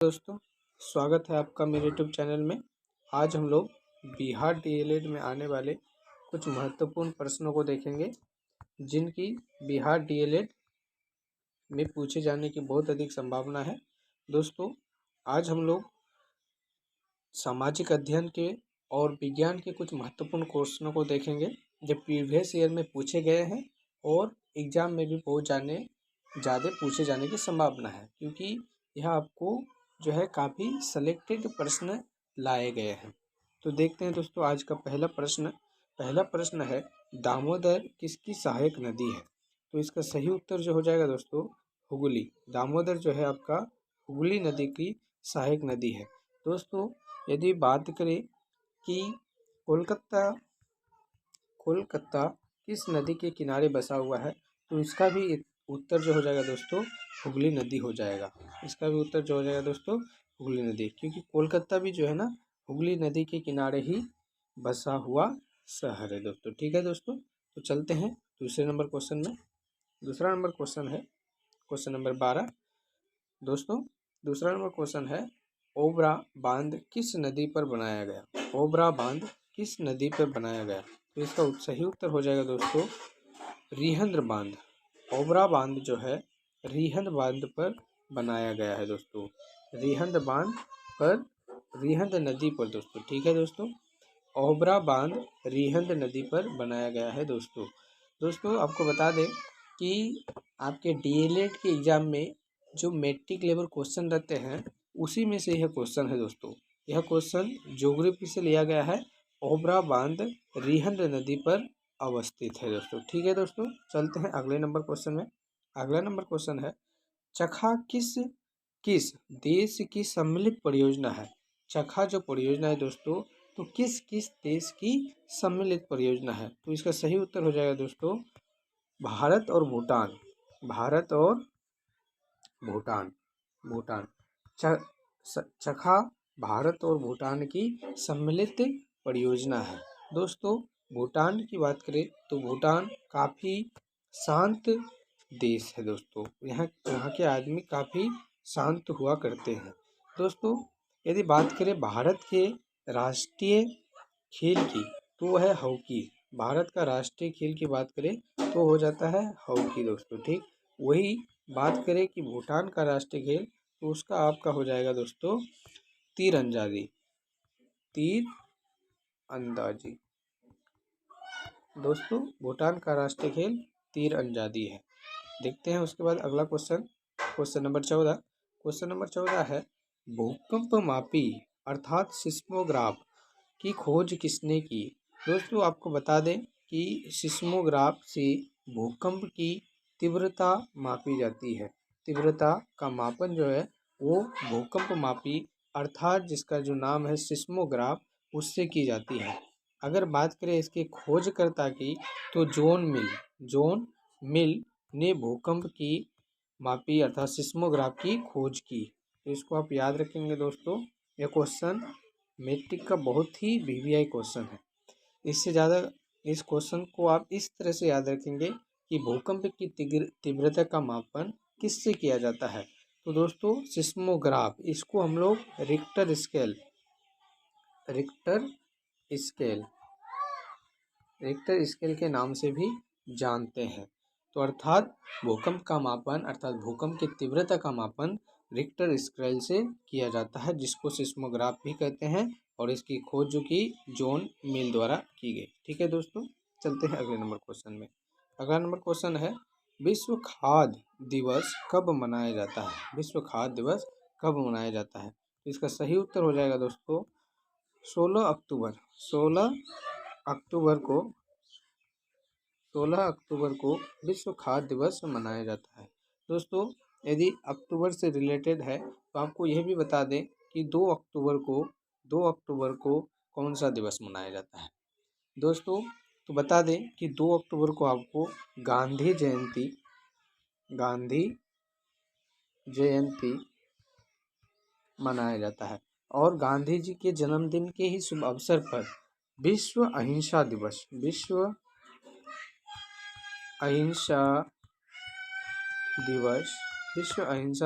दोस्तों, स्वागत है आपका मेरे यूट्यूब चैनल में। आज हम लोग बिहार डीएलएड में आने वाले कुछ महत्वपूर्ण प्रश्नों को देखेंगे, जिनकी बिहार डीएलएड में पूछे जाने की बहुत अधिक संभावना है। दोस्तों, आज हम लोग सामाजिक अध्ययन के और विज्ञान के कुछ महत्वपूर्ण क्वेश्चनों को देखेंगे, जो प्रीवियस ईयर में पूछे गए हैं और एग्जाम में भी ज़्यादा पूछे जाने की संभावना है, क्योंकि यह आपको जो है काफ़ी सेलेक्टेड प्रश्न लाए गए हैं। तो देखते हैं दोस्तों, आज का पहला प्रश्न है, दामोदर किसकी सहायक नदी है? तो इसका सही उत्तर जो हो जाएगा दोस्तों, हुगली। दामोदर जो है आपका हुगली नदी की सहायक नदी है। दोस्तों, यदि बात करें कि कोलकाता कोलकाता किस नदी के किनारे बसा हुआ है, तो इसका भी उत्तर जो हो जाएगा दोस्तों, हुगली नदी हो जाएगा। इसका भी उत्तर जो हो जाएगा दोस्तों, हुगली नदी, क्योंकि कोलकाता भी जो है ना हुगली नदी के किनारे ही बसा हुआ शहर है दोस्तों। ठीक है दोस्तों, तो चलते हैं दूसरे नंबर क्वेश्चन में। दूसरा नंबर क्वेश्चन है क्वेश्चन नंबर 12। दोस्तों, दूसरा नंबर क्वेश्चन है, ओबरा बांध किस नदी पर बनाया गया? ओबरा बांध किस नदी पर बनाया गया? तो इसका सही उत्तर हो जाएगा दोस्तों, रिहंद बांध। ओबरा बांध जो है रिहंद बांध पर बनाया गया है दोस्तों। रिहंद बांध पर, रिहंद नदी पर दोस्तों। ठीक है दोस्तों, ओबरा बांध रिहंद नदी पर बनाया गया है दोस्तों। दोस्तों, आपको बता दें कि आपके डीएलएड के एग्जाम में जो मैट्रिक लेवल क्वेश्चन रहते हैं, उसी में से यह क्वेश्चन है दोस्तों। यह क्वेश्चन ज्योग्राफी से लिया गया है। ओबरा बांध रिहंद नदी पर अवस्थित है दोस्तों। ठीक है दोस्तों, चलते हैं अगले नंबर क्वेश्चन में। अगला नंबर क्वेश्चन है, चखा किस किस देश की सम्मिलित परियोजना है? चखा जो परियोजना है दोस्तों, तो किस किस देश की सम्मिलित परियोजना है? तो इसका सही उत्तर हो जाएगा दोस्तों, भारत और भूटान। भारत और भूटान। भूटान। चखा भारत और भूटान की सम्मिलित परियोजना है दोस्तों। भूटान की बात करें तो भूटान काफ़ी शांत देश है दोस्तों। यहाँ यहाँ के आदमी काफ़ी शांत हुआ करते हैं दोस्तों। यदि बात करें भारत के राष्ट्रीय खेल की, तो वो है हॉकी। भारत का राष्ट्रीय खेल की बात करें तो हो जाता है हॉकी दोस्तों। ठीक, वही बात करें कि भूटान का राष्ट्रीय खेल, तो उसका आपका हो जाएगा दोस्तों तीरंदाजी। तीर अंदाजी दोस्तों, भूटान का राष्ट्रीय खेल तीर अंदाजी है। देखते हैं उसके बाद अगला question, question number 14। Question number 14 है, भूकंप मापी अर्थात सिस्मोग्राफ की खोज किसने की? दोस्तों, आपको बता दें कि सिस्मोग्राफ से भूकंप की तीव्रता मापी जाती है। तीव्रता का मापन जो है वो भूकंप मापी अर्थात जिसका जो नाम है सिस्मोग्राफ, उससे की जाती है। अगर बात करें इसके खोजकर्ता की, तो जॉन मिल ने भूकंप की मापी अर्थात सिस्मोग्राफ की खोज की। तो इसको आप याद रखेंगे दोस्तों। यह क्वेश्चन मैट्रिक का बहुत ही वीवीआई क्वेश्चन है। इससे ज़्यादा इस क्वेश्चन को आप इस तरह से याद रखेंगे कि भूकंप की तीव्रता का मापन किससे किया जाता है? तो दोस्तों, सिस्मोग्राफ, इसको हम लोग रिक्टर स्केल के नाम से भी जानते हैं। तो अर्थात भूकंप का मापन अर्थात भूकंप की तीव्रता का मापन रिक्टर स्केल से किया जाता है, जिसको सिस्मोग्राफ भी कहते हैं, और इसकी खोज जो कि जॉन मिल द्वारा की गई। ठीक है दोस्तों, चलते हैं अगले नंबर क्वेश्चन में। अगला नंबर क्वेश्चन है, विश्व खाद्य दिवस कब मनाया जाता है? विश्व खाद्य दिवस कब मनाया जाता है? तो इसका सही उत्तर हो जाएगा दोस्तों, 16 अक्टूबर। 16 अक्टूबर को 16 अक्टूबर को विश्व खाद्य दिवस मनाया जाता है दोस्तों। यदि अक्टूबर से रिलेटेड है तो आपको यह भी बता दें कि 2 अक्टूबर को कौन सा दिवस मनाया जाता है दोस्तों। तो बता दें कि 2 अक्टूबर को आपको गांधी जयंती मनाया जाता है, और गांधी जी के जन्मदिन के ही शुभ अवसर पर विश्व अहिंसा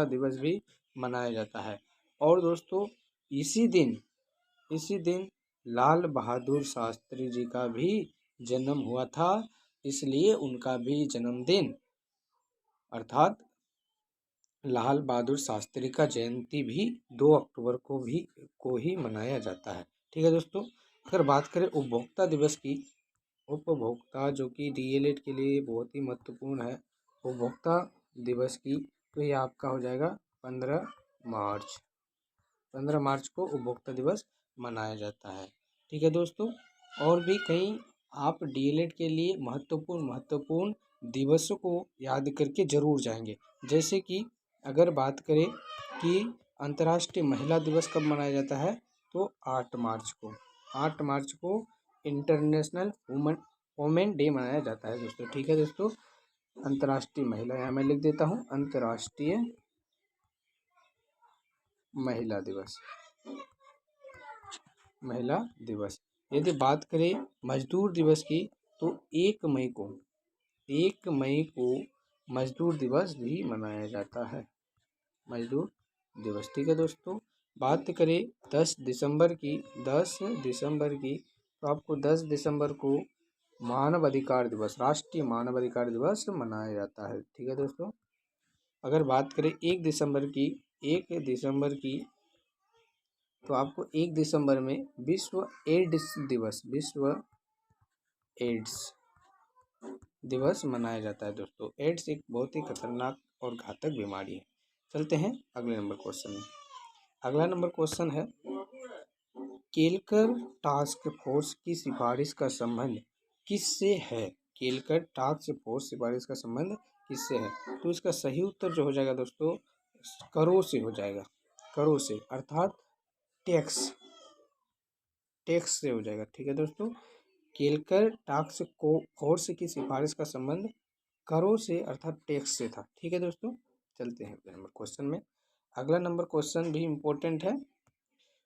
दिवस भी मनाया जाता है। और दोस्तों इसी दिन लाल बहादुर शास्त्री जी का भी जन्म हुआ था, इसलिए उनका भी जन्मदिन अर्थात लाल बहादुर शास्त्री का जयंती भी 2 अक्टूबर को ही मनाया जाता है। ठीक है दोस्तों, अगर बात करें उपभोक्ता दिवस की, उपभोक्ता जो कि डीएलएड के लिए बहुत ही महत्वपूर्ण है, उपभोक्ता दिवस की, तो ये आपका हो जाएगा 15 मार्च। 15 मार्च को उपभोक्ता दिवस मनाया जाता है। ठीक है दोस्तों, और भी कई आप डीएलएड के लिए महत्वपूर्ण दिवसों को याद करके जरूर जाएंगे। जैसे कि अगर बात करें कि अंतर्राष्ट्रीय महिला दिवस कब मनाया जाता है, तो 8 मार्च को इंटरनेशनल वुमेन डे मनाया जाता है दोस्तों। ठीक है दोस्तों, अंतर्राष्ट्रीय महिला, यहाँ मैं लिख देता हूँ अंतर्राष्ट्रीय महिला दिवस। यदि बात करें मजदूर दिवस की, तो 1 मई को मजदूर दिवस भी मनाया जाता है, मजदूर दिवस। ठीक है दोस्तों, बात करें 10 दिसंबर की, तो आपको 10 दिसंबर को मानव अधिकार दिवस, राष्ट्रीय मानव अधिकार दिवस मनाया जाता है। ठीक है दोस्तों, अगर बात करें 1 दिसंबर की, तो आपको 1 दिसंबर में विश्व एड्स दिवस मनाया जाता है दोस्तों। एड्स एक बहुत ही खतरनाक और घातक बीमारी है। चलते हैं अगले नंबर क्वेश्चन में। अगला नंबर क्वेश्चन है, केलकर टास्क फोर्स की सिफारिश का संबंध किससे है? केलकर टास्क फोर्स सिफारिश का संबंध किससे है? तो इसका सही उत्तर जो हो जाएगा दोस्तों, करों से हो जाएगा, करों से, अर्थात टैक्स से हो जाएगा। ठीक है दोस्तों, केलकर टास्क फोर्स की सिफारिश का संबंध करों से अर्थात टैक्स से था। ठीक है दोस्तों, चलते हैं अगले नंबर क्वेश्चन में। अगला नंबर क्वेश्चन भी इम्पोर्टेंट है,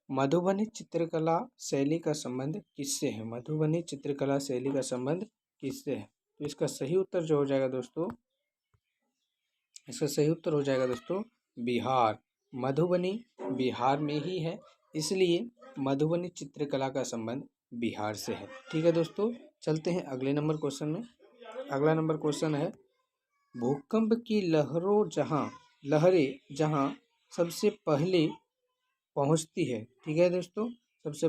मधुबनी चित्रकला शैली का संबंध किससे है? मधुबनी चित्रकला शैली का संबंध किससे है? तो इसका सही उत्तर जो हो जाएगा दोस्तों, बिहार। मधुबनी बिहार में ही है, इसलिए मधुबनी चित्रकला का संबंध बिहार से है। ठीक है दोस्तों, चलते हैं अगले नंबर क्वेश्चन में। अगला नंबर क्वेश्चन है, भूकंप की लहरें जहां सबसे पहले पहुंचती है। ठीक है दोस्तों, सबसे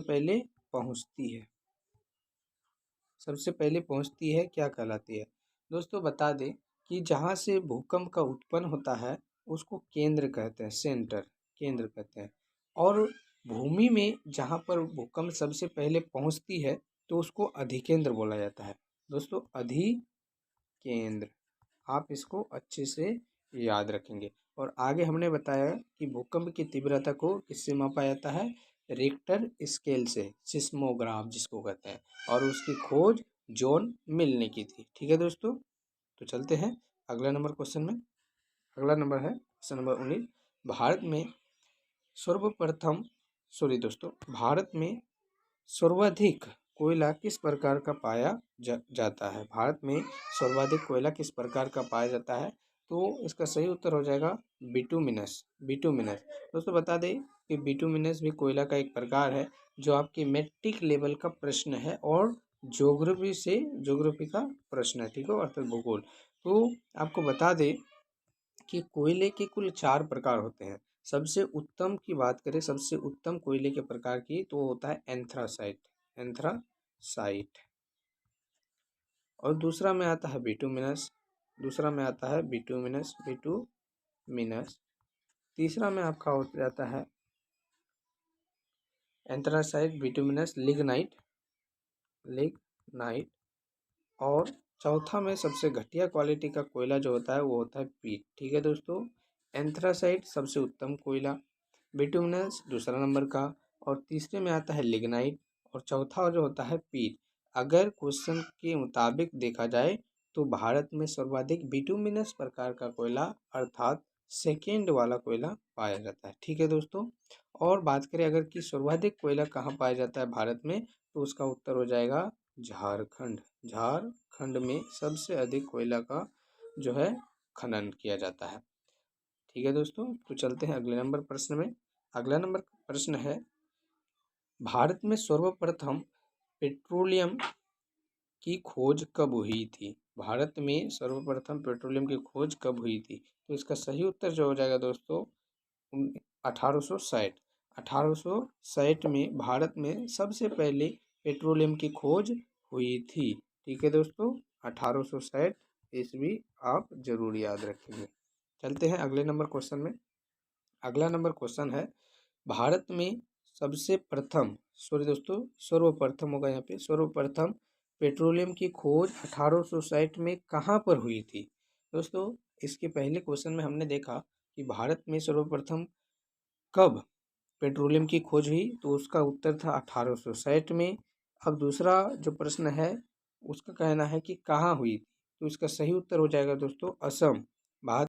पहले पहुंचती है क्या कहलाती है? दोस्तों बता दें कि जहां से भूकंप का उत्पन्न होता है उसको केंद्र कहते हैं, केंद्र कहते हैं। और भूमि में जहां पर भूकंप सबसे पहले पहुंचती है तो उसको अधिकेंद्र बोला जाता है दोस्तों, अधिकेंद्र। आप इसको अच्छे से याद रखेंगे। और आगे हमने बताया कि भूकंप की तीव्रता को किससे मापा जाता है? रिक्टर स्केल से, सिस्मोग्राफ जिसको कहते हैं, और उसकी खोज जॉन मिल ने की थी। ठीक है दोस्तों, तो चलते हैं अगला नंबर क्वेश्चन में। अगला नंबर है क्वेश्चन नंबर 19, भारत में सर्वाधिक कोयला किस प्रकार का पाया जाता है? भारत में सर्वाधिक कोयला किस प्रकार का पाया जाता है? तो इसका सही उत्तर हो जाएगा बिटुमिनस। दोस्तों बता दें कि बिटुमिनस भी कोयला का एक प्रकार है, जो आपके मैट्रिक लेवल का प्रश्न है और ज्योग्राफी का प्रश्न है। ठीक है, अर्थात भूगोल। तो आपको बता दें कि कोयले के कुल 4 प्रकार होते हैं। सबसे उत्तम की बात करें, सबसे उत्तम कोयले के प्रकार की, तो होता है एंथ्रासाइट। और दूसरा में आता है बिटुमिनस। तीसरा में आपका हो जाता है एंथ्रासाइट, बिटुमिनस, लिग्नाइट। और चौथा में सबसे घटिया क्वालिटी का कोयला जो होता है वो होता है पीट। ठीक है दोस्तों, एंथ्रासाइट सबसे उत्तम कोयला, बिटुमिनस दूसरा नंबर का, और तीसरे में आता है लिग्नाइट, और चौथा जो होता है पीट। अगर क्वेश्चन के मुताबिक देखा जाए तो भारत में सर्वाधिक बिटुमिनस प्रकार का कोयला अर्थात सेकेंड वाला कोयला पाया जाता है। ठीक है दोस्तों, और बात करें अगर कि सर्वाधिक कोयला कहाँ पाया जाता है भारत में, तो उसका उत्तर हो जाएगा झारखंड में सबसे अधिक कोयला का जो है खनन किया जाता है। ठीक है दोस्तों, तो चलते हैं अगले नंबर प्रश्न में। अगला नंबर प्रश्न है, भारत में सर्वप्रथम पेट्रोलियम की खोज कब हुई थी? भारत में सर्वप्रथम पेट्रोलियम की खोज कब हुई थी? तो इसका सही उत्तर जो हो जाएगा दोस्तों 1860। 1860 में भारत में सबसे पहले पेट्रोलियम की खोज हुई थी। ठीक है दोस्तों, 1860 ईस्वी आप जरूर याद रखेंगे। चलते हैं अगले नंबर क्वेश्चन में। अगला नंबर क्वेश्चन है, भारत में सबसे प्रथम, सॉरी दोस्तों सर्वप्रथम होगा यहाँ पे, सर्वप्रथम पेट्रोलियम की खोज 1860 में कहाँ पर हुई थी? दोस्तों इसके पहले क्वेश्चन में हमने देखा कि भारत में सर्वप्रथम कब पेट्रोलियम की खोज हुई, तो उसका उत्तर था 1860 में। अब दूसरा जो प्रश्न है उसका कहना है कि कहाँ हुई, तो इसका सही उत्तर हो जाएगा दोस्तों असम। भारत